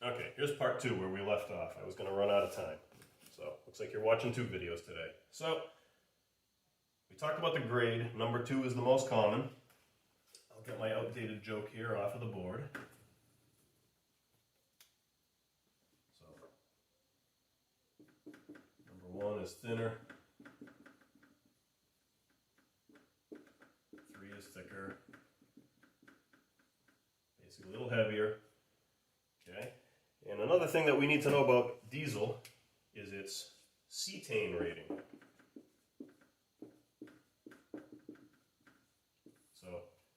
Okay, here's part 2 where we left off. I was going to run out of time. So, looks like you're watching 2 videos today. So, we talked about the grade. Number 2 is the most common. I'll get my outdated joke here off of the board. So, number 1 is thinner. 3 is thicker. Basically a little heavier. Okay. And another thing that we need to know about diesel is its cetane rating. So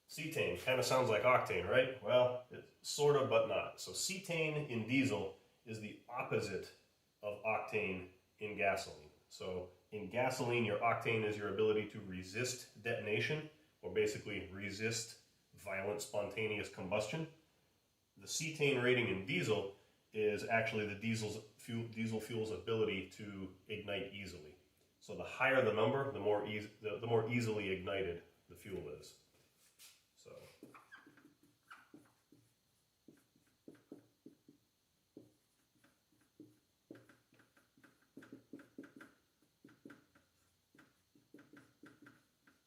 cetane kind of sounds like octane, right? Well, it's sort of, but not. So cetane in diesel is the opposite of octane in gasoline. So in gasoline, your octane is your ability to resist detonation, or basically resist violent spontaneous combustion. The cetane rating in diesel is actually the diesel fuel's ability to ignite easily. So the higher the number, the more easily ignited the fuel is.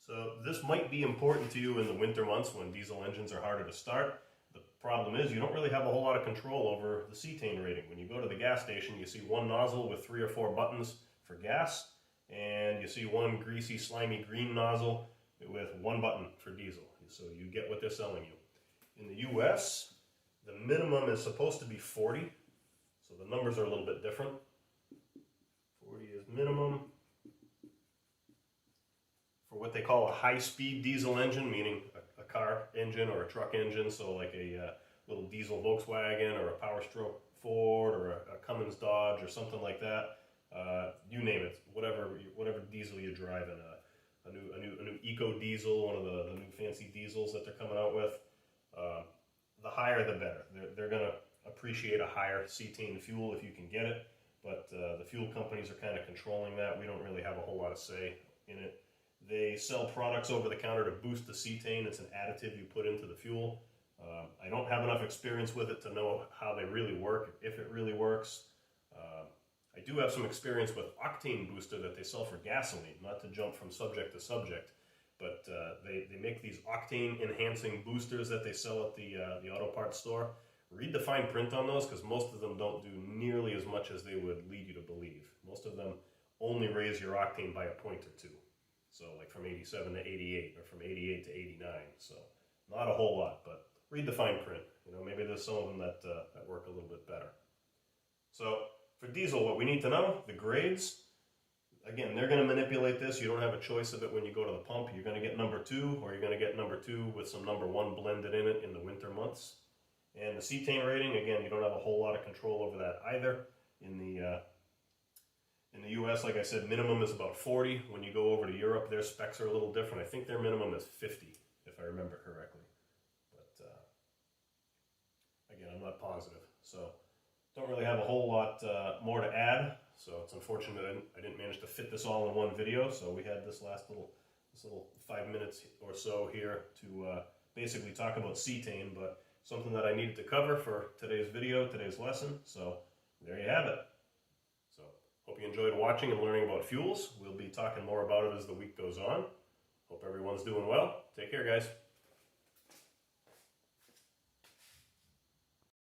So this might be important to you in the winter months when diesel engines are harder to start. The problem is you don't really have a whole lot of control over the cetane rating. When you go to the gas station, you see one nozzle with 3 or 4 buttons for gas, and you see one greasy, slimy green nozzle with 1 button for diesel. So you get what they're selling you. In the US, the minimum is supposed to be 40, so the numbers are a little bit different. 40 is minimum. For what they call a high-speed diesel engine, meaning a car engine or a truck engine, so like a little diesel Volkswagen or a Power Stroke Ford or a Cummins Dodge or something like that. You name it, whatever diesel you're driving. A new eco diesel, one of the new fancy diesels that they're coming out with. The higher the better. They're going to appreciate a higher cetane fuel if you can get it, but the fuel companies are kind of controlling that. We don't really have a whole lot of say in it. They sell products over the counter to boost the cetane. It's an additive you put into the fuel. I don't have enough experience with it to know how they really work, if it really works. I do have some experience with Octane booster that they sell for gasoline, not to jump from subject to subject, but they make these octane enhancing boosters that they sell at the auto parts store. Read the fine print on those, because most of them don't do nearly as much as they would lead you to believe. Most of them only raise your octane by a point or 2. So like from 87 to 88 or from 88 to 89. So not a whole lot, but read the fine print. You know, maybe there's some of them that work a little bit better. So for diesel, what we need to know, the grades, again, they're going to manipulate this. You don't have a choice of it when you go to the pump. You're going to get number 2, or you're going to get number 2 with some number 1 blended in it in the winter months. And the cetane rating, again, you don't have a whole lot of control over that either. In the US, like I said, minimum is about 40. When you go over to Europe, their specs are a little different. I think their minimum is 50, if I remember correctly. But again, I'm not positive. So don't really have a whole lot more to add. So it's unfortunate I didn't manage to fit this all in one video. So we had this little 5 minutes or so here to basically talk about cetane, but something that I needed to cover for today's video, today's lesson. So there you have it. Hope you enjoyed watching and learning about fuels. We'll be talking more about it as the week goes on. Hope everyone's doing well. Take care, guys.